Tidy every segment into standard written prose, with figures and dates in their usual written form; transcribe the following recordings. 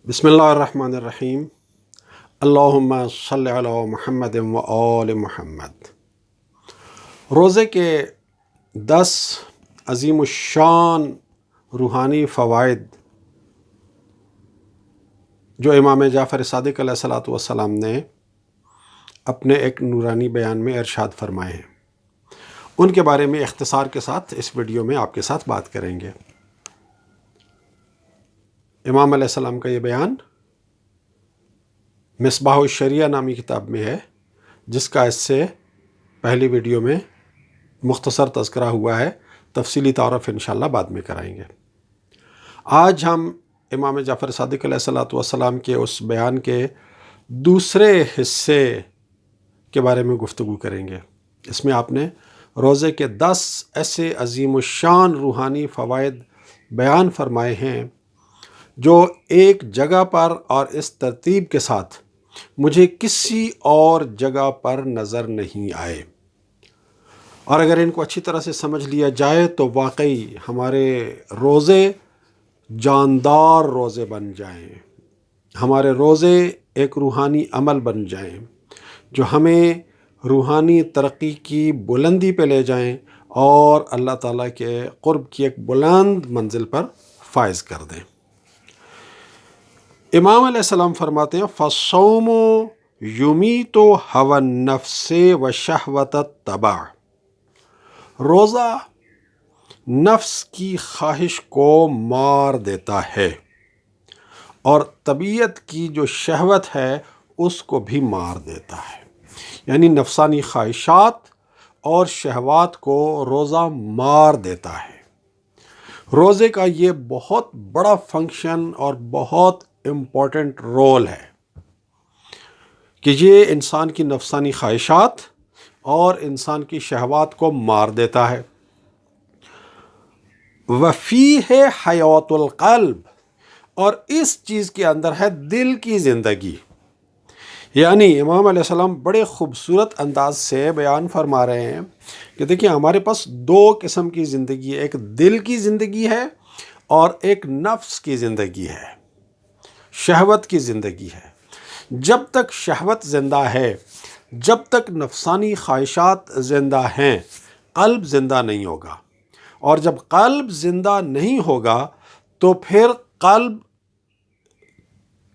بسم اللہ الرحمن الرحیم۔ اللہم صلی علی محمد و آل محمد۔ روزے کے 10 عظیم الشان روحانی فوائد جو امام جعفر صادق علیہ الصلوۃ والسلام نے اپنے ایک نورانی بیان میں ارشاد فرمائے ہیں، ان کے بارے میں اختصار کے ساتھ اس ویڈیو میں آپ کے ساتھ بات کریں گے۔ امام علیہ السلام کا یہ بیان مصباح الشریعہ نامی کتاب میں ہے، جس کا اس سے پہلی ویڈیو میں مختصر تذکرہ ہوا ہے، تفصیلی تعارف انشاءاللہ بعد میں کرائیں گے۔ آج ہم امام جعفر صادق علیہ الصلوۃ والسلام کے اس بیان کے دوسرے حصے کے بارے میں گفتگو کریں گے۔ اس میں آپ نے روزے کے 10 ایسے عظیم الشان روحانی فوائد بیان فرمائے ہیں جو ایک جگہ پر اور اس ترتیب کے ساتھ مجھے کسی اور جگہ پر نظر نہیں آئے، اور اگر ان کو اچھی طرح سے سمجھ لیا جائے تو واقعی ہمارے روزے جاندار روزے بن جائیں، ہمارے روزے ایک روحانی عمل بن جائیں جو ہمیں روحانی ترقی کی بلندی پہ لے جائیں اور اللہ تعالیٰ کے قرب کی ایک بلند منزل پر فائز کر دیں۔ امام علیہ السلام فرماتے ہیں فَالصَّوْمُ يُمِيتُ هَوَى النَّفْسِ وَشَهْوَةَ الطَّبْعِ، روزہ نفس کی خواہش کو مار دیتا ہے اور طبیعت کی جو شہوت ہے اس کو بھی مار دیتا ہے، یعنی نفسانی خواہشات اور شہوات کو روزہ مار دیتا ہے۔ روزے کا یہ بہت بڑا فنکشن اور بہت امپورٹنٹ رول ہے کہ یہ انسان کی نفسانی خواہشات اور انسان کی شہوات کو مار دیتا ہے۔ وفیہ حیات القلب، اور اس چیز کے اندر ہے دل کی زندگی۔ یعنی امام علیہ السلام بڑے خوبصورت انداز سے بیان فرما رہے ہیں کہ دیکھیں ہمارے پاس 2 قسم کی زندگی ہے، ایک دل کی زندگی ہے اور ایک نفس کی زندگی ہے، شہوت کی زندگی ہے۔ جب تک شہوت زندہ ہے، جب تک نفسانی خواہشات زندہ ہیں، قلب زندہ نہیں ہوگا، اور جب قلب زندہ نہیں ہوگا تو پھر قلب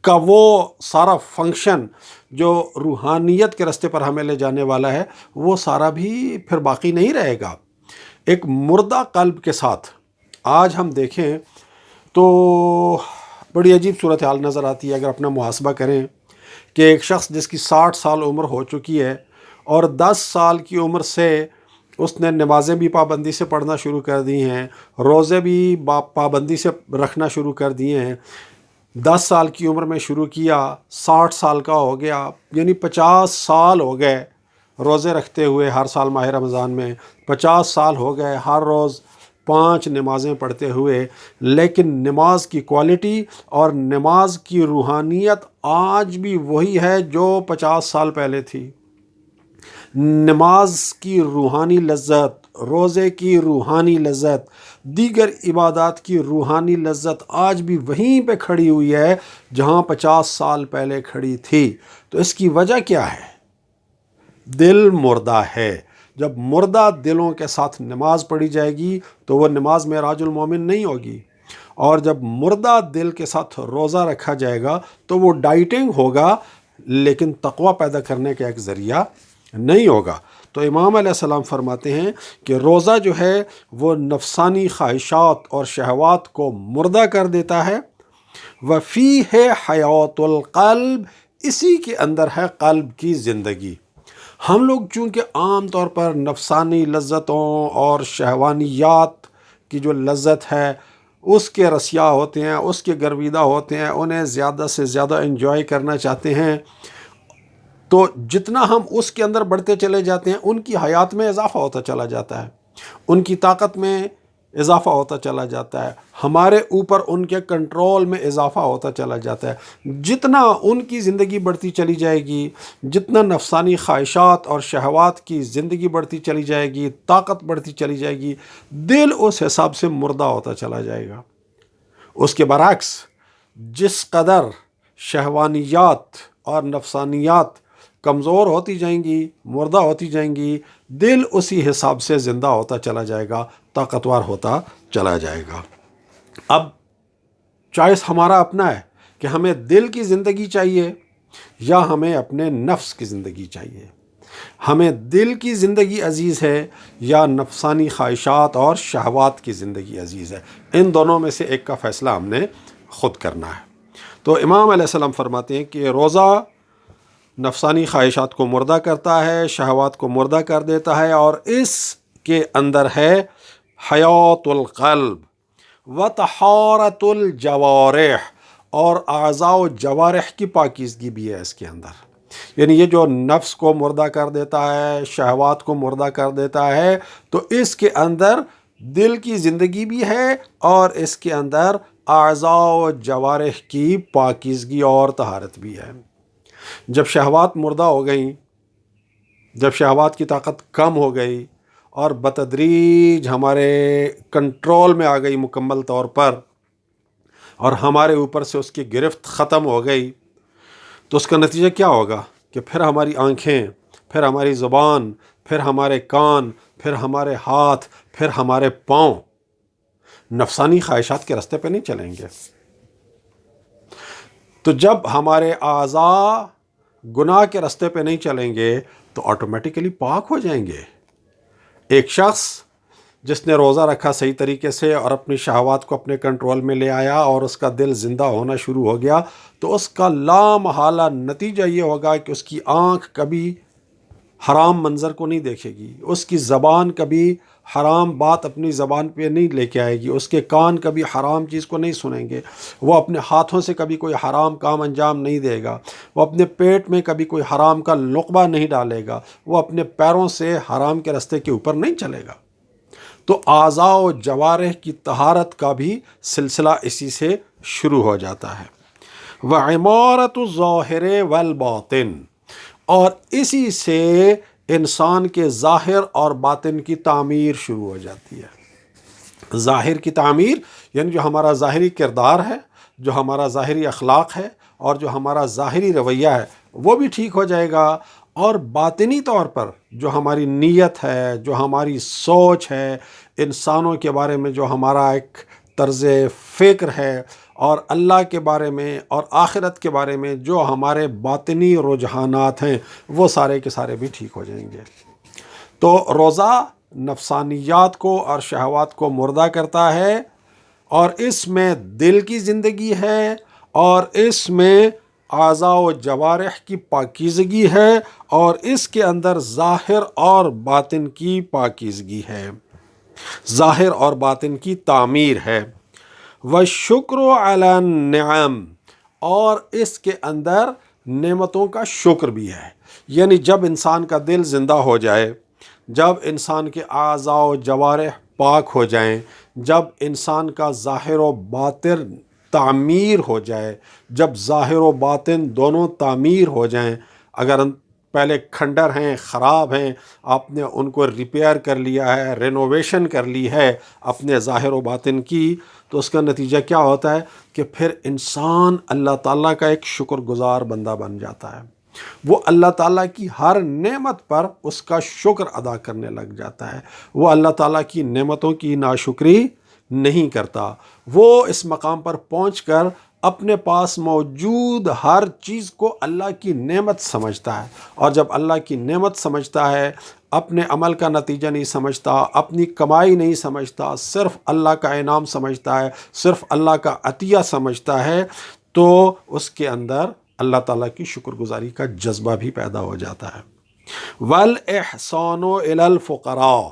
کا وہ سارا فنکشن جو روحانیت کے راستے پر ہمیں لے جانے والا ہے وہ سارا بھی پھر باقی نہیں رہے گا۔ ایک مردہ قلب کے ساتھ آج ہم دیکھیں تو بڑی عجیب صورتحال نظر آتی ہے۔ اگر اپنا محاسبہ کریں کہ ایک شخص جس کی 60 سال عمر ہو چکی ہے اور 10 سال کی عمر سے اس نے نمازیں بھی پابندی سے پڑھنا شروع کر دی ہیں، روزے بھی پابندی سے رکھنا شروع کر دیے ہیں، 10 سال کی عمر میں شروع کیا، 60 سال کا ہو گیا، یعنی 50 سال ہو گئے روزے رکھتے ہوئے ہر سال ماہ رمضان میں، 50 سال ہو گئے ہر روز 5 نمازیں پڑھتے ہوئے، لیکن نماز کی کوالٹی اور نماز کی روحانیت آج بھی وہی ہے جو 50 سال پہلے تھی۔ نماز کی روحانی لذت، روزے کی روحانی لذت، دیگر عبادات کی روحانی لذت آج بھی وہیں پہ کھڑی ہوئی ہے جہاں 50 سال پہلے کھڑی تھی۔ تو اس کی وجہ کیا ہے؟ دل مردہ ہے۔ جب مردہ دلوں کے ساتھ نماز پڑھی جائے گی تو وہ نماز معراج المومن نہیں ہوگی، اور جب مردہ دل کے ساتھ روزہ رکھا جائے گا تو وہ ڈائٹنگ ہوگا لیکن تقوی پیدا کرنے کا ایک ذریعہ نہیں ہوگا۔ تو امام علیہ السلام فرماتے ہیں کہ روزہ جو ہے وہ نفسانی خواہشات اور شہوات کو مردہ کر دیتا ہے۔ وفیہ حیات القلب، اسی کے اندر ہے قلب کی زندگی۔ ہم لوگ چونکہ عام طور پر نفسانی لذتوں اور شہوانیات کی جو لذت ہے اس کے رسیا ہوتے ہیں، اس کے گرویدہ ہوتے ہیں، انہیں زیادہ سے زیادہ انجوائے کرنا چاہتے ہیں، تو جتنا ہم اس کے اندر بڑھتے چلے جاتے ہیں ان کی حیات میں اضافہ ہوتا چلا جاتا ہے، ان کی طاقت میں اضافہ ہوتا چلا جاتا ہے، ہمارے اوپر ان کے کنٹرول میں اضافہ ہوتا چلا جاتا ہے۔ جتنا ان کی زندگی بڑھتی چلی جائے گی، جتنا نفسانی خواہشات اور شہوات کی زندگی بڑھتی چلی جائے گی، طاقت بڑھتی چلی جائے گی، دل اس حساب سے مردہ ہوتا چلا جائے گا۔ اس کے برعکس جس قدر شہوانیات اور نفسانیات کمزور ہوتی جائیں گی، مردہ ہوتی جائیں گی، دل اسی حساب سے زندہ ہوتا چلا جائے گا، طاقتور ہوتا چلا جائے گا۔ اب چوائس ہمارا اپنا ہے کہ ہمیں دل کی زندگی چاہیے یا ہمیں اپنے نفس کی زندگی چاہیے، ہمیں دل کی زندگی عزیز ہے یا نفسانی خواہشات اور شہوات کی زندگی عزیز ہے۔ ان دونوں میں سے ایک کا فیصلہ ہم نے خود کرنا ہے۔ تو امام علیہ السلام فرماتے ہیں کہ روزہ نفسانی خواہشات کو مردہ کرتا ہے، شہوات کو مردہ کر دیتا ہے، اور اس کے اندر ہے حیات القلب و طہارت الجوارح، اور اعضاء و جوارح کی پاکیزگی بھی ہے اس کے اندر۔ یعنی یہ جو نفس کو مردہ کر دیتا ہے، شہوات کو مردہ کر دیتا ہے، تو اس کے اندر دل کی زندگی بھی ہے اور اس کے اندر اعضاء و جوارح کی پاکیزگی اور طہارت بھی ہے۔ جب شہوات مردہ ہو گئیں، جب شہوات کی طاقت کم ہو گئی اور بتدریج ہمارے کنٹرول میں آ گئی مکمل طور پر، اور ہمارے اوپر سے اس کی گرفت ختم ہو گئی، تو اس کا نتیجہ کیا ہوگا کہ پھر ہماری آنکھیں، پھر ہماری زبان، پھر ہمارے کان، پھر ہمارے ہاتھ، پھر ہمارے پاؤں نفسانی خواہشات کے راستے پہ نہیں چلیں گے۔ تو جب ہمارے اعضاء گناہ کے راستے پہ نہیں چلیں گے تو آٹومیٹیکلی پاک ہو جائیں گے۔ ایک شخص جس نے روزہ رکھا صحیح طریقے سے اور اپنی شہوات کو اپنے کنٹرول میں لے آیا اور اس کا دل زندہ ہونا شروع ہو گیا، تو اس کا لا محالہ نتیجہ یہ ہوگا کہ اس کی آنکھ کبھی حرام منظر کو نہیں دیکھے گی، اس کی زبان کبھی حرام بات اپنی زبان پہ نہیں لے کے آئے گی، اس کے کان کبھی حرام چیز کو نہیں سنیں گے، وہ اپنے ہاتھوں سے کبھی کوئی حرام کام انجام نہیں دے گا، وہ اپنے پیٹ میں کبھی کوئی حرام کا لقمہ نہیں ڈالے گا، وہ اپنے پیروں سے حرام کے راستے کے اوپر نہیں چلے گا۔ تو اعضاء و جوارح کی طہارت کا بھی سلسلہ اسی سے شروع ہو جاتا ہے۔ وعمارت الظاہر والباطن، اور اسی سے انسان کے ظاہر اور باطن کی تعمیر شروع ہو جاتی ہے۔ ظاہر کی تعمیر یعنی جو ہمارا ظاہری کردار ہے، جو ہمارا ظاہری اخلاق ہے اور جو ہمارا ظاہری رویہ ہے وہ بھی ٹھیک ہو جائے گا، اور باطنی طور پر جو ہماری نیت ہے، جو ہماری سوچ ہے، انسانوں کے بارے میں جو ہمارا ایک طرز فکر ہے، اور اللہ کے بارے میں اور آخرت کے بارے میں جو ہمارے باطنی رجحانات ہیں، وہ سارے کے سارے بھی ٹھیک ہو جائیں گے۔ تو روزہ نفسانیات کو اور شہوات کو مردہ کرتا ہے، اور اس میں دل کی زندگی ہے، اور اس میں اعضاء و جوارح کی پاکیزگی ہے، اور اس کے اندر ظاہر اور باطن کی پاکیزگی ہے، ظاہر اور باطن کی تعمیر ہے۔ وَالشُّكْرُ عَلَى النِّعَمِ، اور اس کے اندر نعمتوں کا شکر بھی ہے۔ یعنی جب انسان کا دل زندہ ہو جائے، جب انسان کے اعضاء و جوارح پاک ہو جائیں، جب انسان کا ظاہر و باطن تعمیر ہو جائے، جب ظاہر و باطن دونوں تعمیر ہو جائیں، اگر پہلے کھنڈر ہیں، خراب ہیں، آپ نے ان کو ریپیئر کر لیا ہے، رینوویشن کر لی ہے اپنے ظاہر و باطن کی، تو اس کا نتیجہ کیا ہوتا ہے کہ پھر انسان اللہ تعالیٰ کا ایک شکر گزار بندہ بن جاتا ہے۔ وہ اللہ تعالیٰ کی ہر نعمت پر اس کا شکر ادا کرنے لگ جاتا ہے، وہ اللہ تعالیٰ کی نعمتوں کی ناشکری نہیں کرتا، وہ اس مقام پر پہنچ کر اپنے پاس موجود ہر چیز کو اللہ کی نعمت سمجھتا ہے، اور جب اللہ کی نعمت سمجھتا ہے، اپنے عمل کا نتیجہ نہیں سمجھتا، اپنی کمائی نہیں سمجھتا، صرف اللہ کا انعام سمجھتا ہے، صرف اللہ کا عطیہ سمجھتا ہے، تو اس کے اندر اللہ تعالیٰ کی شکر گزاری کا جذبہ بھی پیدا ہو جاتا ہے۔ وَالْإِحْسَانُ إِلَى الْفُقَرَاءِ،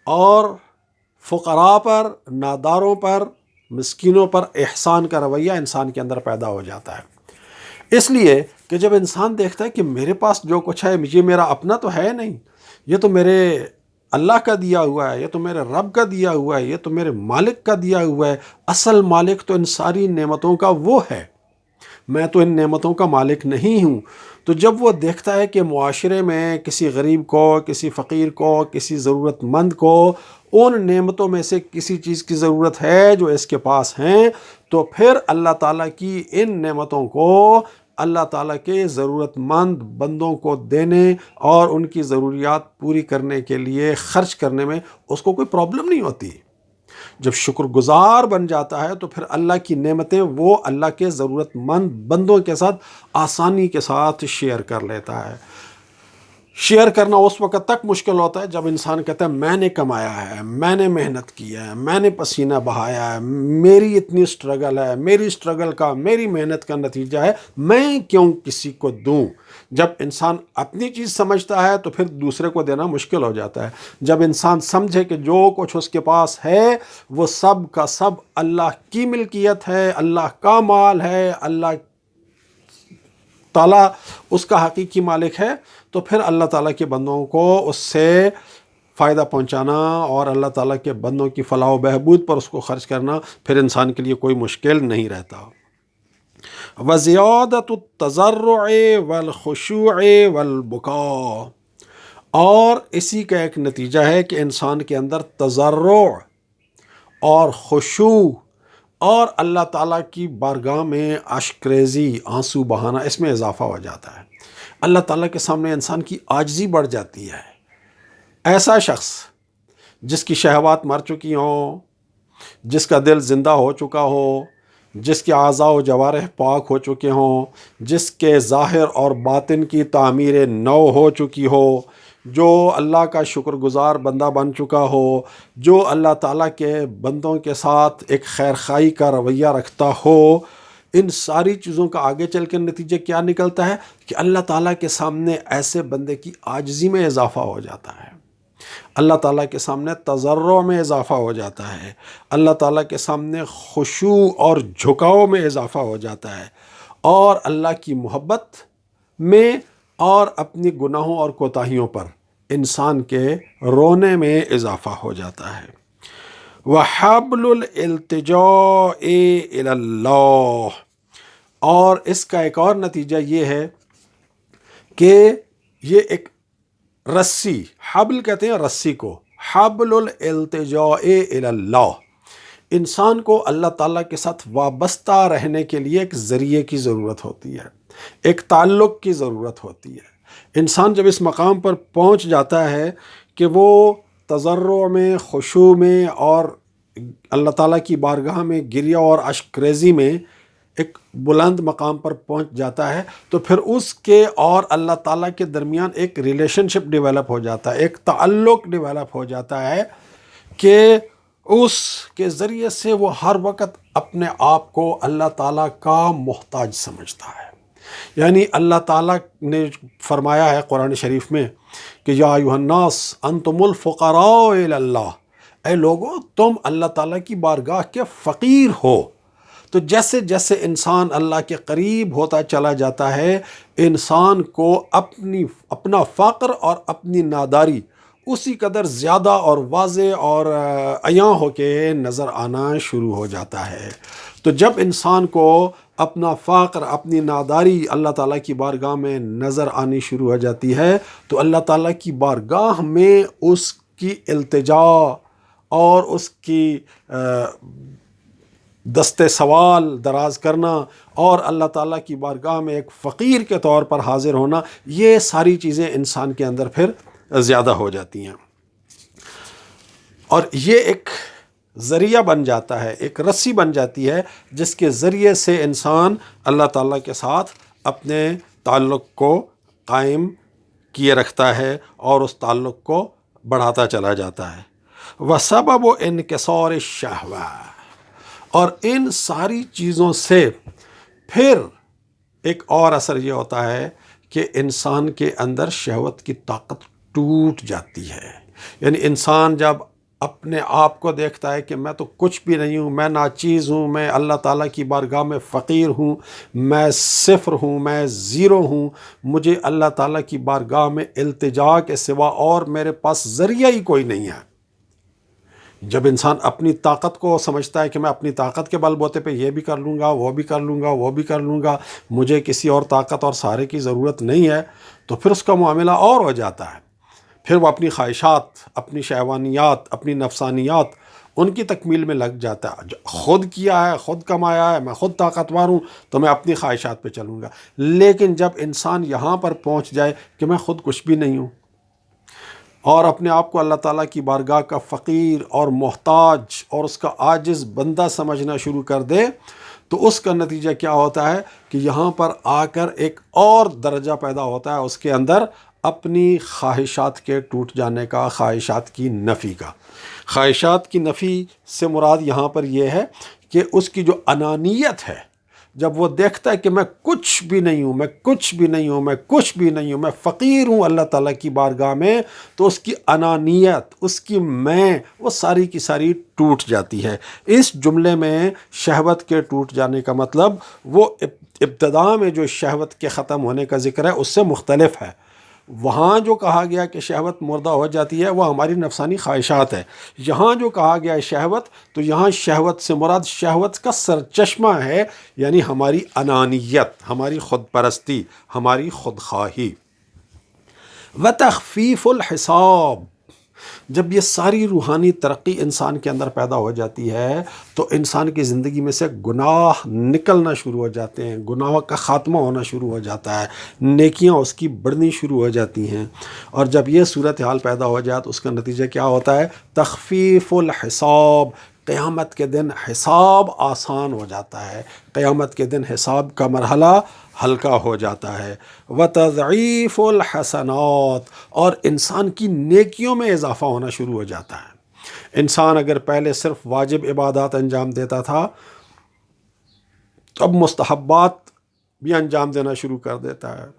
اور فقراء پر، ناداروں پر، مسکینوں پر احسان کا رویہ انسان کے اندر پیدا ہو جاتا ہے۔ اس لیے کہ جب انسان دیکھتا ہے کہ میرے پاس جو کچھ ہے یہ میرا اپنا تو ہے نہیں، یہ تو میرے اللہ کا دیا ہوا ہے، یہ تو میرے رب کا دیا ہوا ہے، یہ تو میرے مالک کا دیا ہوا ہے، اصل مالک تو ان ساری نعمتوں کا وہ ہے، میں تو ان نعمتوں کا مالک نہیں ہوں۔ تو جب وہ دیکھتا ہے کہ معاشرے میں کسی غریب کو، کسی فقیر کو، کسی ضرورت مند کو ان نعمتوں میں سے کسی چیز کی ضرورت ہے جو اس کے پاس ہیں، تو پھر اللہ تعالیٰ کی ان نعمتوں کو اللہ تعالیٰ کے ضرورت مند بندوں کو دینے اور ان کی ضروریات پوری کرنے کے لیے خرچ کرنے میں اس کو کوئی پرابلم نہیں ہوتی۔ جب شکر گزار بن جاتا ہے تو پھر اللہ کی نعمتیں وہ اللہ کے ضرورت مند بندوں کے ساتھ آسانی کے ساتھ شیئر کر لیتا ہے۔ شیئر کرنا اس وقت تک مشکل ہوتا ہے جب انسان کہتا ہے میں نے کمایا ہے، میں نے محنت کی ہے، میں نے پسینہ بہایا ہے، میری اتنی سٹرگل ہے، میری سٹرگل کا، میری محنت کا نتیجہ ہے، میں کیوں کسی کو دوں۔ جب انسان اپنی چیز سمجھتا ہے تو پھر دوسرے کو دینا مشکل ہو جاتا ہے۔ جب انسان سمجھے کہ جو کچھ اس کے پاس ہے وہ سب کا سب اللہ کی ملکیت ہے، اللہ کا مال ہے، اللہ تعالیٰ اس کا حقیقی مالک ہے، تو پھر اللہ تعالیٰ کے بندوں کو اس سے فائدہ پہنچانا اور اللہ تعالیٰ کے بندوں کی فلاح و بہبود پر اس کو خرچ کرنا پھر انسان کے لیے کوئی مشکل نہیں رہتا۔ وَزِيَادَةُ التَّضَرُّعِ وَالْخُشُوعِ وَالْبُكَاءِ، اور اسی کا ایک نتیجہ ہے کہ انسان کے اندر تضرع اور خشوع اور اللہ تعالیٰ کی بارگاہ میں اشک ریزی، آنسو بہانا، اس میں اضافہ ہو جاتا ہے۔ اللہ تعالیٰ کے سامنے انسان کی عاجزی بڑھ جاتی ہے۔ ایسا شخص جس کی شہوات مر چکی ہوں، جس کا دل زندہ ہو چکا ہو، جس کے اعضاء و جوارح پاک ہو چکے ہوں، جس کے ظاہر اور باطن کی تعمیر نو ہو چکی ہو، جو اللہ کا شکر گزار بندہ بن چکا ہو، جو اللہ تعالیٰ کے بندوں کے ساتھ ایک خیر خواہی کا رویہ رکھتا ہو، ان ساری چیزوں کا آگے چل کے نتیجہ کیا نکلتا ہے کہ اللہ تعالیٰ کے سامنے ایسے بندے کی عاجزی میں اضافہ ہو جاتا ہے، اللہ تعالیٰ کے سامنے تضرع میں اضافہ ہو جاتا ہے، اللہ تعالیٰ کے سامنے خشوع اور جھکاؤ میں اضافہ ہو جاتا ہے، اور اللہ کی محبت میں اور اپنی گناہوں اور کوتاہیوں پر انسان کے رونے میں اضافہ ہو جاتا ہے۔ وَحَبْلُ الْإِلْتِجَاءِ إِلَى اللَّهِ، اور اس کا ایک اور نتیجہ یہ ہے کہ یہ ایک رسی، حبل کہتے ہیں رسی کو، حبل الالتجاء إِلَى اللَّهِ، انسان کو اللہ تعالیٰ کے ساتھ وابستہ رہنے کے لیے ایک ذریعے کی ضرورت ہوتی ہے، ایک تعلق کی ضرورت ہوتی ہے۔ انسان جب اس مقام پر پہنچ جاتا ہے کہ وہ تضرع میں، خشوع میں اور اللہ تعالیٰ کی بارگاہ میں گریہ اور اشک ریزی میں ایک بلند مقام پر پہنچ جاتا ہے، تو پھر اس کے اور اللہ تعالیٰ کے درمیان ایک ریلیشن شپ ڈیولپ ہو جاتا ہے، ایک تعلق ڈیولپ ہو جاتا ہے کہ اس کے ذریعے سے وہ ہر وقت اپنے آپ کو اللہ تعالیٰ کا محتاج سمجھتا ہے۔ یعنی اللہ تعالیٰ نے فرمایا ہے قرآن شریف میں کہ یا ایھا الناس انتم الفقراء الی اللہ، اے لوگو تم اللہ تعالیٰ کی بارگاہ کے فقیر ہو۔ تو جیسے جیسے انسان اللہ کے قریب ہوتا چلا جاتا ہے، انسان کو اپنا فقر اور اپنی ناداری اسی قدر زیادہ اور واضح اور عیاں ہو کے نظر آنا شروع ہو جاتا ہے۔ تو جب انسان کو اپنا فقر، اپنی ناداری اللہ تعالیٰ کی بارگاہ میں نظر آنی شروع ہو جاتی ہے، تو اللہ تعالیٰ کی بارگاہ میں اس کی التجا اور اس کی دست سوال دراز کرنا اور اللہ تعالیٰ کی بارگاہ میں ایک فقیر کے طور پر حاضر ہونا، یہ ساری چیزیں انسان کے اندر پھر زیادہ ہو جاتی ہیں، اور یہ ایک ذریعہ بن جاتا ہے، ایک رسی بن جاتی ہے جس کے ذریعے سے انسان اللہ تعالیٰ کے ساتھ اپنے تعلق کو قائم کیے رکھتا ہے اور اس تعلق کو بڑھاتا چلا جاتا ہے۔ وَسَبَبُ انکسار الشہوہ، اور ان ساری چیزوں سے پھر ایک اور اثر یہ ہوتا ہے کہ انسان کے اندر شہوت کی طاقت ٹوٹ جاتی ہے۔ یعنی انسان جب اپنے آپ کو دیکھتا ہے کہ میں تو کچھ بھی نہیں ہوں، میں ناچیز ہوں، میں اللہ تعالیٰ کی بارگاہ میں فقیر ہوں، میں صفر ہوں، میں زیرو ہوں، مجھے اللہ تعالیٰ کی بارگاہ میں التجا کے سوا اور میرے پاس ذریعہ ہی کوئی نہیں ہے۔ جب انسان اپنی طاقت کو سمجھتا ہے کہ میں اپنی طاقت کے بل بوتے پہ یہ بھی کر لوں گا، وہ بھی کر لوں گا، وہ بھی کر لوں گا، مجھے کسی اور طاقت اور سہارے کی ضرورت نہیں ہے، تو پھر اس کا معاملہ اور ہو جاتا ہے۔ پھر وہ اپنی خواہشات، اپنی شہوانیات، اپنی نفسانیات، ان کی تکمیل میں لگ جاتا ہے۔ خود کیا ہے، خود کمایا ہے، میں خود طاقتور ہوں تو میں اپنی خواہشات پہ چلوں گا۔ لیکن جب انسان یہاں پر پہنچ جائے کہ میں خود کچھ بھی نہیں ہوں، اور اپنے آپ کو اللہ تعالیٰ کی بارگاہ کا فقیر اور محتاج اور اس کا عاجز بندہ سمجھنا شروع کر دے، تو اس کا نتیجہ کیا ہوتا ہے کہ یہاں پر آ کر ایک اور درجہ پیدا ہوتا ہے اس کے اندر، اپنی خواہشات کے ٹوٹ جانے کا، خواہشات کی نفی کا۔ خواہشات کی نفی سے مراد یہاں پر یہ ہے کہ اس کی جو انانیت ہے، جب وہ دیکھتا ہے کہ میں کچھ بھی نہیں ہوں، میں کچھ بھی نہیں ہوں، میں کچھ بھی نہیں ہوں، میں فقیر ہوں اللہ تعالیٰ کی بارگاہ میں، تو اس کی انانیت، اس کی میں، وہ ساری کی ساری ٹوٹ جاتی ہے۔ اس جملے میں شہوت کے ٹوٹ جانے کا مطلب وہ ابتدا میں جو شہوت کے ختم ہونے کا ذکر ہے اس سے مختلف ہے۔ وہاں جو کہا گیا کہ شہوت مردہ ہو جاتی ہے وہ ہماری نفسانی خواہشات ہے۔ یہاں جو کہا گیا ہے شہوت، تو یہاں شہوت سے مراد شہوت کا سرچشمہ ہے، یعنی ہماری انانیت، ہماری خود پرستی، ہماری خود خواہی۔ وتخفیف الحساب، جب یہ ساری روحانی ترقی انسان کے اندر پیدا ہو جاتی ہے تو انسان کی زندگی میں سے گناہ نکلنا شروع ہو جاتے ہیں، گناہوں کا خاتمہ ہونا شروع ہو جاتا ہے، نیکیاں اس کی بڑھنی شروع ہو جاتی ہیں۔ اور جب یہ صورتحال پیدا ہو جائے تو اس کا نتیجہ کیا ہوتا ہے؟ تخفیف الحساب، قیامت کے دن حساب آسان ہو جاتا ہے، قیامت کے دن حساب کا مرحلہ ہلکا ہو جاتا ہے۔ وتضعیف الحسنات، اور انسان کی نیکیوں میں اضافہ ہونا شروع ہو جاتا ہے۔ انسان اگر پہلے صرف واجب عبادات انجام دیتا تھا، تو اب مستحبات بھی انجام دینا شروع کر دیتا ہے،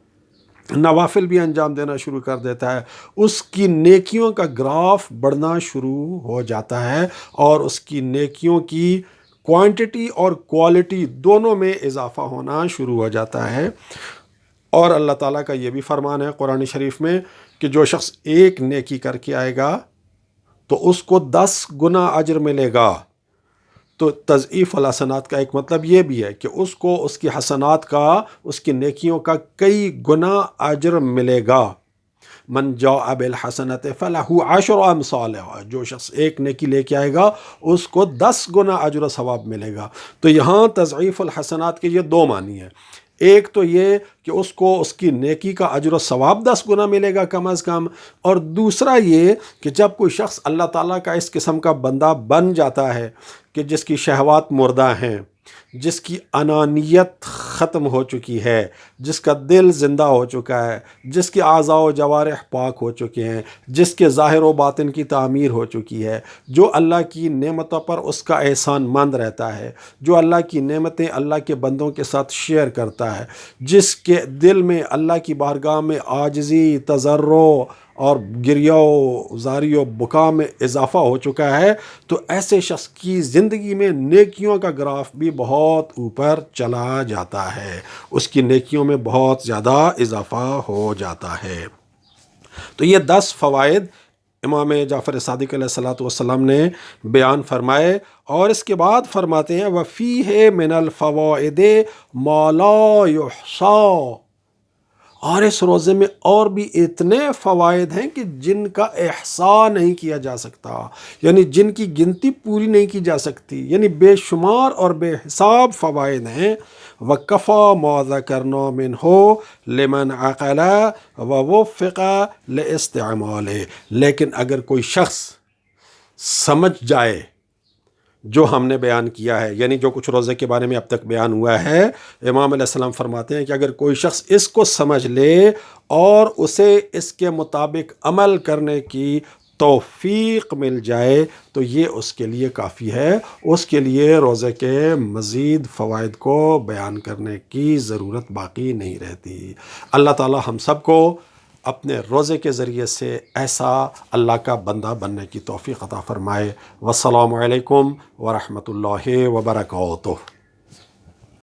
نوافل بھی انجام دینا شروع کر دیتا ہے۔ اس کی نیکیوں کا گراف بڑھنا شروع ہو جاتا ہے، اور اس کی نیکیوں کی کوانٹٹی اور کوالٹی دونوں میں اضافہ ہونا شروع ہو جاتا ہے۔ اور اللہ تعالیٰ کا یہ بھی فرمان ہے قرآن شریف میں کہ جو شخص ایک نیکی کر کے آئے گا تو اس کو 10 گنا اجر ملے گا۔ تو تضعیف الحسنات کا ایک مطلب یہ بھی ہے کہ اس کو اس کی حسنات کا، اس کی نیکیوں کا کئی گنا اجر ملے گا۔ من جاء بالحسنۃ فلہ عشر امثالھا، جو شخص ایک نیکی لے کے آئے گا اس کو 10 گنا اجر و ثواب ملے گا۔ تو یہاں تضعیف الحسنات کے یہ دو معنی ہیں، ایک تو یہ کہ اس کو اس کی نیکی کا اجر و ثواب 10 گنا ملے گا کم از کم، اور دوسرا یہ کہ جب کوئی شخص اللہ تعالیٰ کا اس قسم کا بندہ بن جاتا ہے کہ جس کی شہوات مردہ ہیں، جس کی انانیت ختم ہو چکی ہے، جس کا دل زندہ ہو چکا ہے، جس کے اعضاء و جوارح پاک ہو چکے ہیں، جس کے ظاہر و باطن کی تعمیر ہو چکی ہے، جو اللہ کی نعمتوں پر اس کا احسان مند رہتا ہے، جو اللہ کی نعمتیں اللہ کے بندوں کے ساتھ شیئر کرتا ہے، جس کے دل میں اللہ کی بارگاہ میں عاجزی، تضرع اور گریہ و زاری و بکا میں اضافہ ہو چکا ہے، تو ایسے شخص کی زندگی میں نیکیوں کا گراف بھی بہت اوپر چلا جاتا ہے، اس کی نیکیوں میں بہت زیادہ اضافہ ہو جاتا ہے۔ تو یہ 10 فوائد امام جعفر صادق علیہ الصلوۃ والسلام نے بیان فرمائے، اور اس کے بعد فرماتے ہیں وَفِيهِ مِنَ الْفَوَائِدِ مَا لَا يُحْصَى، اور اس روزے میں اور بھی اتنے فوائد ہیں کہ جن کا احصاء نہیں کیا جا سکتا، یعنی جن کی گنتی پوری نہیں کی جا سکتی، یعنی بے شمار اور بے حساب فوائد ہیں۔ وَكَفَى مَا ذَكَرْنَا مِنْهُ لِمَنْ عَقَلَ وَوُفِّقَ لِاسْتِعْمَالِهِ، لیکن اگر کوئی شخص سمجھ جائے جو ہم نے بیان کیا ہے، یعنی جو کچھ روزے کے بارے میں اب تک بیان ہوا ہے، امام علیہ السلام فرماتے ہیں کہ اگر کوئی شخص اس کو سمجھ لے اور اسے اس کے مطابق عمل کرنے کی توفیق مل جائے تو یہ اس کے لیے کافی ہے، اس کے لیے روزے کے مزید فوائد کو بیان کرنے کی ضرورت باقی نہیں رہتی۔ اللہ تعالی ہم سب کو اپنے روزے کے ذریعے سے ایسا اللہ کا بندہ بننے کی توفیق عطا فرمائے۔ والسلام علیکم ورحمۃ اللہ وبرکاتہ۔